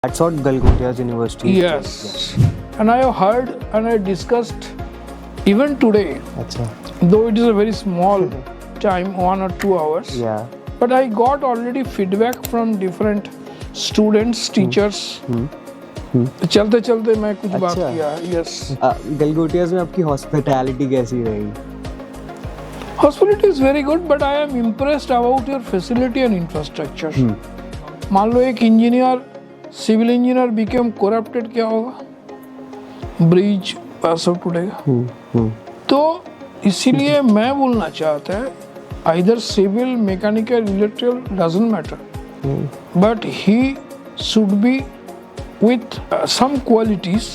That's what Galgotia's University is Yes. And I have heard and I discussed even today, doing. Acha. though it is a very small time, 1 or 2 hours. Yeah. But I got already feedback from different students, teachers. चलते चलते मैं कुछ बात अच्छा। किया. Yes. Galgotia's में आपकी hospitality कैसी रही? Hospitality is very good, but I am impressed about your facility and infrastructure. मान लो एक engineer, civil engineer became corrupted, क्या होगा? ब्रिज पास आउट उड़ेगा. तो इसीलिए मैं बोलना चाहता है, either civil, mechanical, electrical, doesn't matter, but he should be with some qualities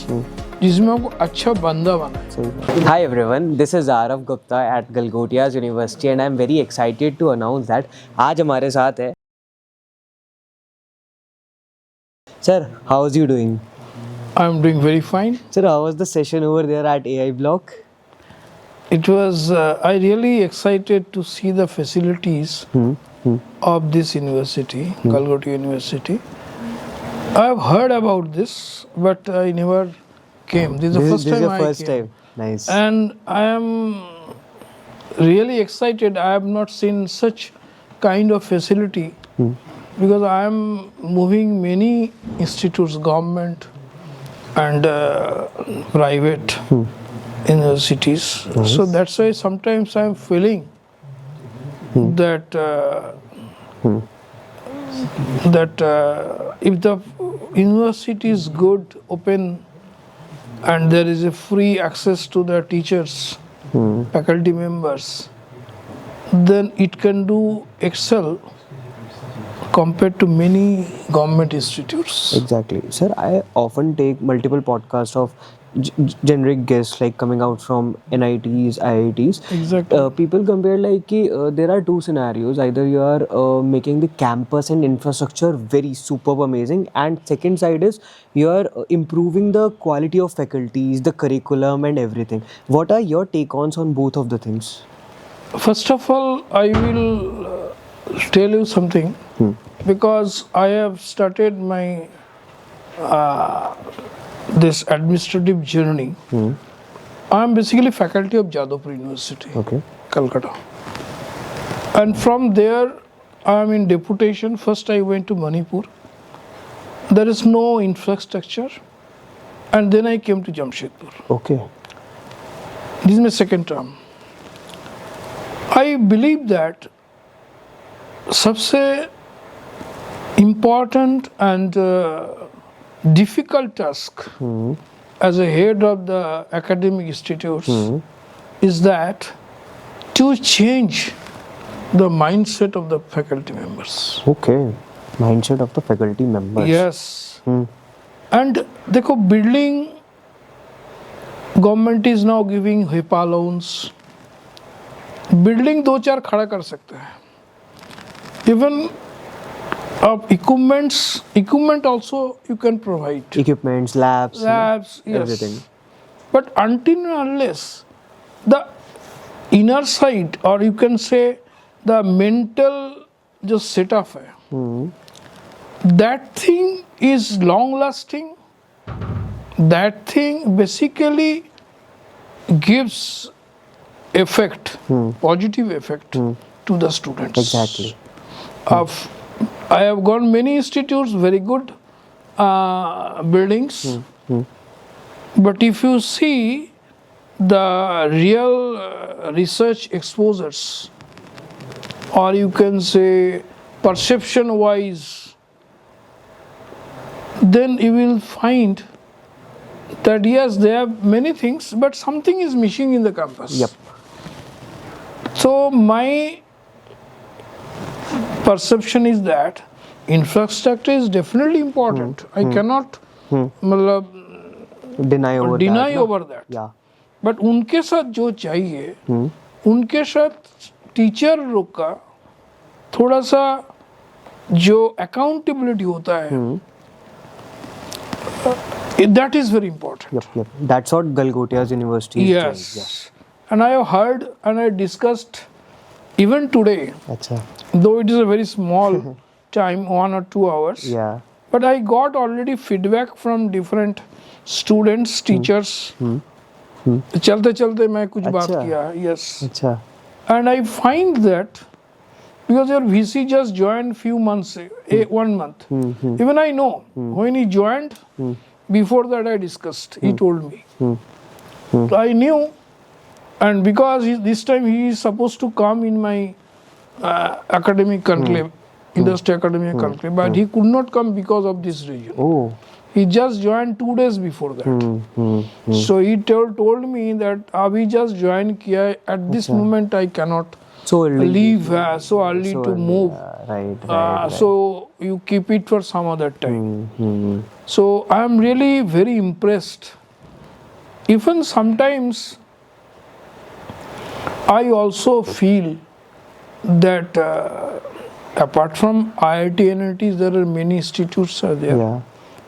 जिसमें आपको अच्छा बंदा बनाए. Hi everyone, this is Arav Gupta at Galgotia's University and I'm very excited to announce that आज हमारे साथ है. Sir, how is you doing? I'm doing very fine. Sir, how was the session over there at AI Block? It was, I really excited to see the facilities of this university, Galgotia University. I have heard about this, but I never came. This is the first this time is your I first came. time. Nice. And I am really excited. I have not seen such kind of facility because I am moving many institutes, government and private universities. So that's why sometimes I am feeling that if the university is good, open, and there is a free access to the teachers, faculty members, then it can do excel compared to many government institutes. Exactly. Sir, I often take multiple podcasts of generic guests like coming out from NITs, IITs. Exactly. People compare like कि, there are two scenarios. Either you are making the campus and infrastructure very superb amazing, and second side is you are improving the quality of faculties, the curriculum and everything. What are your take-ons on both of the things? First of all, I will tell you something because I have started my this administrative journey. I am basically faculty of Jadavpur University, Okay. Calcutta. And from there, I am in deputation. First, I went to Manipur. There is no infrastructure. And then I came to Jamshedpur. Okay. This is my second term. I believe that सबसे important and difficult task as a head of the academic institutes is that to change the mindset of the faculty members. Okay. Mindset of the faculty members. Yes. And देखो building, government is now giving HIPAA loans. Building 2-4 खड़ा कर सकते हैं. Even equipment also you can provide. Equipments, labs, Labs, yes. everything. But until and unless the inner side, or you can say the mental just setup है, that thing is long lasting. That thing basically gives effect, positive effect to the students. Exactly. I have gone many institutes, very good buildings, but if you see the real research exposures, or you can say perception wise, then you will find that yes, they have many things, but something is missing in the campus. Yep. So my perception is that infrastructure is definitely important. I cannot Deny over deny that. no? over that. Yeah. But उनके साथ जो चाहिए, उनके साथ teacher लोग का थोड़ा सा जो अकाउंटेबिलिटी होता है, that is very important. Yep. That's what Galgotia's University is Yes. doing. And I have heard and I discussed even today, Yeah. Acha. though it is a very small time, 1 or 2 hours. Yeah. but I got already feedback from different students, teachers. चलते चलते मैं कुछ बात अच्छा। किया, yes. अच्छा। And I find that because your VC just joined few months, 1 month. Even I know when he joined, before that I discussed, he told me. So I knew, and because this time he is supposed to come in my academic conclave, industry academic conclave, but he could not come because of this reason. Oh. He just joined 2 days before that. So he told me that we just joined किया, at this moment I cannot So early. leave so early to move. Right. So you keep it for some other time. So I am really very impressed. Even sometimes I also feel that apart from IIT and NITs, there are many institutes are there Yeah.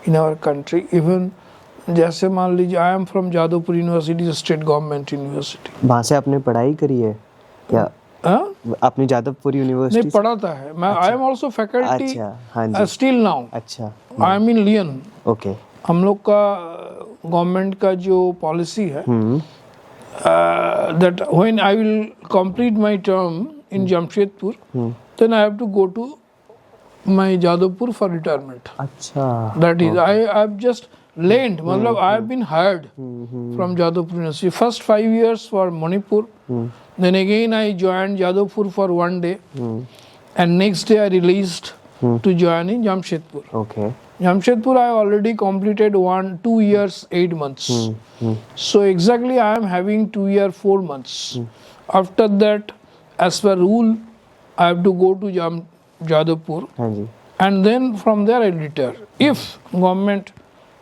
in our country. Even जैसे मान लीजिए I am from Jadavpur University, a state government university. वहाँ से आपने पढ़ाई करी है क्या? हाँ? आपने जादवपुर नहीं यूनिवर्सिटी? पढ़ाता है मैं. I am also faculty अच्छा, हाँ जी. still now. अच्छा. I am in Lyon. Okay. हम लोग का गवर्नमेंट का जो पॉलिसी है that when I will complete my term in Jamshedpur, then I have to go to my Jadavpur for retirement. अच्छा. That is, I have just lent, मतलब I have been hired from Jadavpur University. First 5 years for Manipur, then again I joined Jadavpur for 1 day, and next day I released to join in Jamshedpur. Okay. Jamshedpur I already completed 2 years 8 months. So exactly I am having 2 years 4 months. After that, as per rule, I have to go to Jadavpur, हाँ जी. and then from there I retire. If government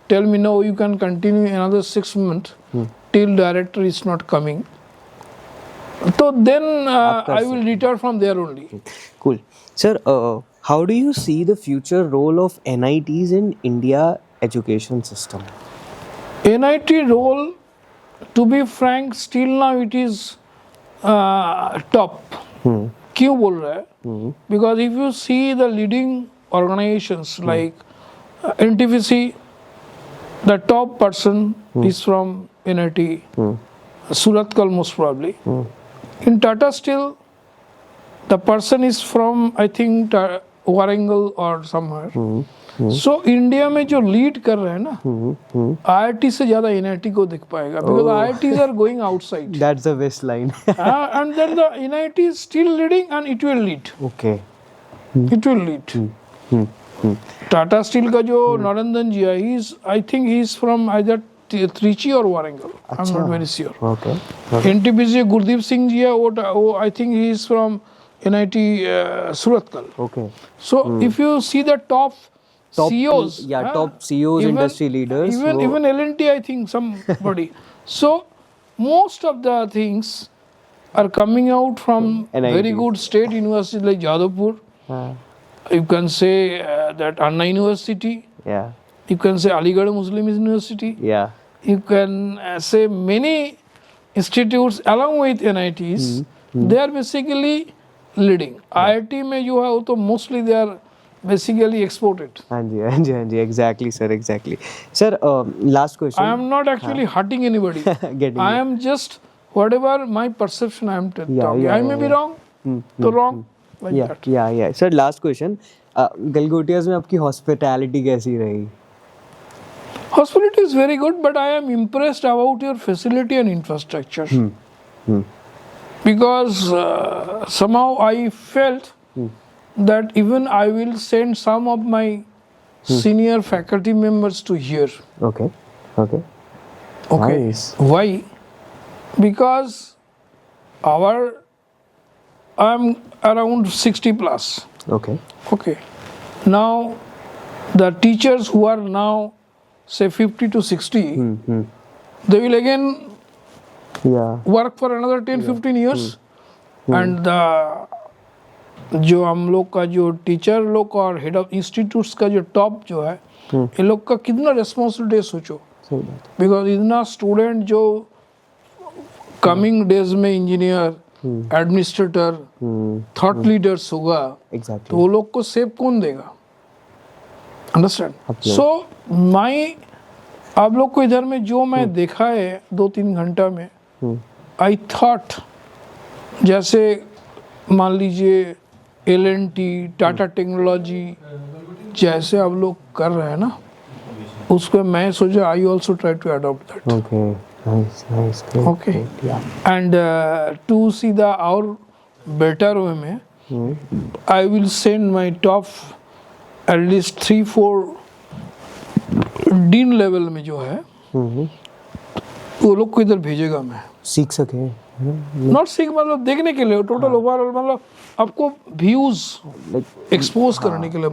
tell me no, you can continue another 6 months till director is not coming, so then I will retire from there only. Cool. Sir, how do you see the future role of NITs in India education system? NIT role, to be frank, still now it is top. क्यों बोल रहा है? Because if you see the leading organizations like NTPC, the top person is from NIT, Surathkal most probably. In Tata Steel, the person is from I think Warangal or somewhere. So India में जो lead कर रहे हैं ना, IIT से ज्यादा NIT को दिख पाएगा, because IITs are going outside. That's the best line. And then the NIT is still leading and it will lead. Okay. It will lead. Tata Steel का जो नरेंद्रन जी है, I think he is from either Trichy or Warangal. I'm not very sure. Okay. NTPC Gurdeep Singh ji है, वो I think he is from NIT Surathkal. Okay. So if you see the top CEOs, top CEOs, industry leaders. even L&T, I think somebody. So most of the things are coming out from NIT. very good state universities like Jadavpur. You can say that Anna University. Yeah. You can say Aligarh Muslim University. Yeah. You can say many institutes along with NITs. They are basically leading. IIT में जो है वो तो mostly they are basically exported. हाँ जी. Exactly, sir. Exactly. Sir, last question. I am not actually hurting anybody. Getting I it. am just whatever my perception I am talking. I may be wrong. तो wrong. Like that. Yeah. Sir, last question. Galgotias में आपकी hospitality कैसी रही? Hospitality is very good, but I am impressed about your facility and infrastructure. Because somehow I felt that even I will send some of my senior faculty members to here. Okay. Nice. Why? Because I'm around 60 plus. Okay. Now the teachers who are now say 50 to 60, they will again work for another 10-15 years. And जो हम लोग का जो teacher लोग और head of institutes का जो top जो है, ये लोग का कितना रेस्पॉन्सिबिलिटी सोचो. बिकॉज इतना स्टूडेंट जो कमिंग डेज में इंजीनियर, एडमिनिस्ट्रेटर, थॉट लीडर्स होगा, तो वो लोग को सेव कौन देगा? अंडरस्टैंड. सो माई आप लोग को इधर में जो मैं देखा है 2-3 घंटा में, आई थॉट जैसे मान लीजिए L&T, टाटा टेक्नोलॉजी जैसे आप लोग कर रहे हैं ना, उसको मैं सोचा I also try to adopt that. Okay. Nice. Great. Okay. Great. Yeah. And to see the और better way में, I will send my top at least 3-4 dean level में जो है वो लोग को इधर भेजेगा मैं. सीख सके. नॉट सीख मतलब देखने के लिए, टोटल ओवरऑल मतलब आपको व्यूज एक्सपोज करने के लिए.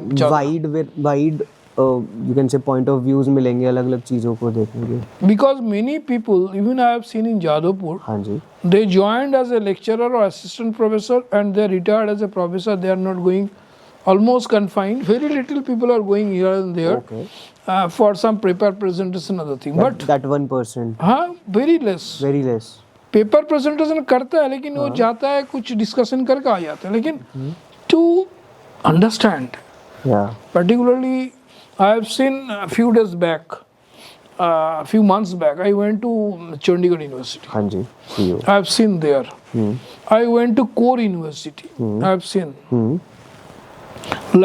Wide you can say point of views मिलेंगे, अलग अलग चीज़ों को देखेंगे. Because many people, even I have seen in Jadavpur, हाँ जी. they joined as a lecturer or assistant professor and they retired as a professor. They are not going, almost confined. Very little people are going here and there. Okay. For some paper presentation, other thing. But that 1%. हाँ, very less. Very less. Paper presentation करता है लेकिन वो जाता है कुछ discussion करके आ जाता है. लेकिन to understand, Yeah. particularly I have seen a few days back, few months back, I went to Chandigarh University. हाँ जी. See you. I have seen there. I went to Core University. I have seen.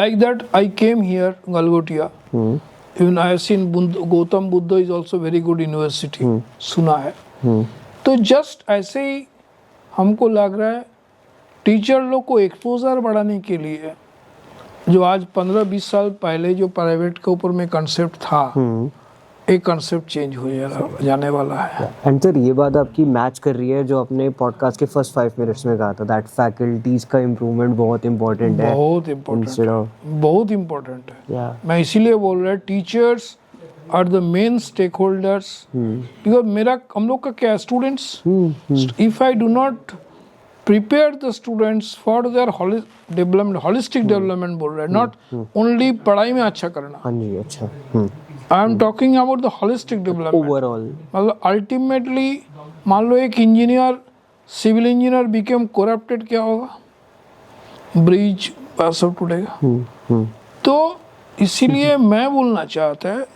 Like that, I came here, Galgotia. Even I have seen Gautam Buddha is also very good university. सुना है. तो just ऐसे ही हमको लग रहा है teacher लोग को एक्सपोजर बढ़ाने के लिए जो आज 15-20 साल पहले जो प्राइवेट के ऊपर में कंसेप्ट था, एक कंसेप्ट चेंज हो जाने वाला है. एंड सर ये बात आपकी मैच कर रही है जो अपने पॉडकास्ट के फर्स्ट 5 मिनट्स में कहा था, दैट फैकल्टीज का इम्प्रूवमेंट बहुत इंपॉर्टेंट है. बहुत इम्पोर्टेंट, बहुत इम्पोर्टेंट है. Yeah. मैं इसीलिए बोल रहा teachers are the main stakeholders. Because मेरा हम लोग का क्या है, students, if I do not prepare the students for their development, holistic development बोल रहे हैं, not only पढ़ाई में अच्छा करना. हाँ जी. अच्छा. I am talking about the holistic development. Overall. मतलब ultimately मान लो एक engineer, civil engineer became corrupted, क्या होगा? ब्रिज पास आउट टूटेगा. तो इसीलिए मैं बोलना चाहता है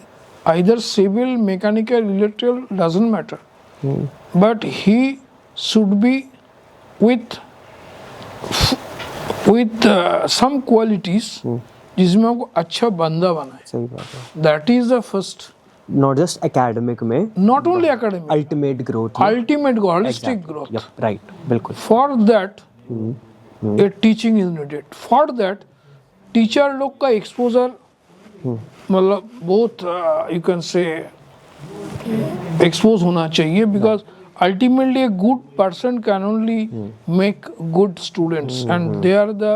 either civil, mechanical, electrical doesn't matter, but he should be with some qualities जिसमें आपको अच्छा बंदा बनाए. सही बात है. That is the first. Not just academic में, Not only academic. ultimate growth. Ultimate growth, holistic growth. Yep, right. बिल्कुल. For that, a teaching is needed. For that, teacher लोग का exposure मतलब बहुत you can say expose होना चाहिए, because ultimately a good person can only make good students and they are the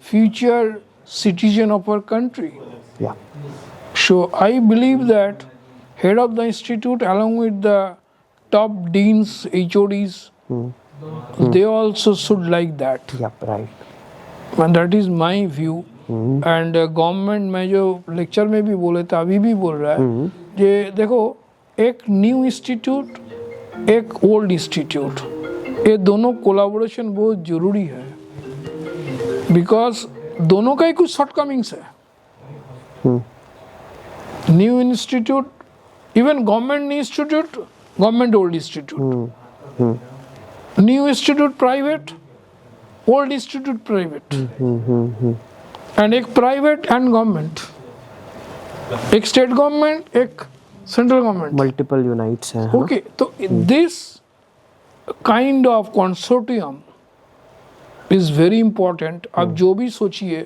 future citizen of our country. Yeah. So I believe that head of the institute along with the top deans, HODs, they also should like that. Yep, right. And that is my view. And government में जो lecture में भी बोले थे, अभी भी बोल रहा है, ये देखो एक न्यू इंस्टीट्यूट, एक ओल्ड इंस्टीट्यूट, ये दोनों कोलाबोरेशन बहुत जरूरी है. बिकॉज दोनों का ही कुछ शॉर्टकमिंग्स है. New institute, even government institute, government old institute, new institute private, old institute private, and एक प्राइवेट एंड गवर्नमेंट, एक स्टेट गवर्नमेंट, एक सेंट्रल गवर्नमेंट. मल्टीपल यूनाइट्स हैं. ओके, तो this kind of consortium is very important. आप जो भी सोचिए,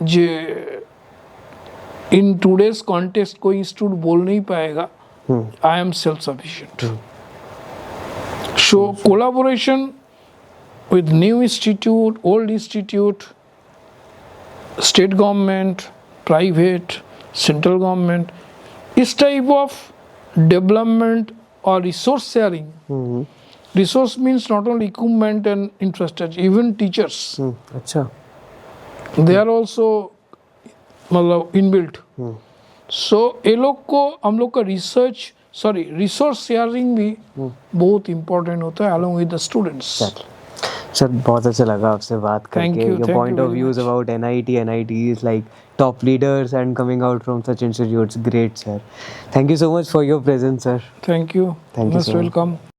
जे in today's context कोई इंस्टीट्यूट बोल नहीं पाएगा I am self sufficient. So collaboration with new institute, old institute, state government, private, central government, इस टाइप ऑफ डेवलपमेंट और resource sharing. Resource means not only equipment and infrastructure, even teachers. अच्छा. They are also मतलब inbuilt. सो ये लोग को हम लोग का रिसोर्स शेयरिंग भी बहुत इम्पोर्टेंट होता है along with the students. Sir बहुत अच्छा लगा आपसे बात करके. you, Your thank point you of very views much. about NIT is like top leaders and coming out from such institutes. Great, sir. Thank you so much for your presence, sir. Thank you. Thank you, Most sir. welcome.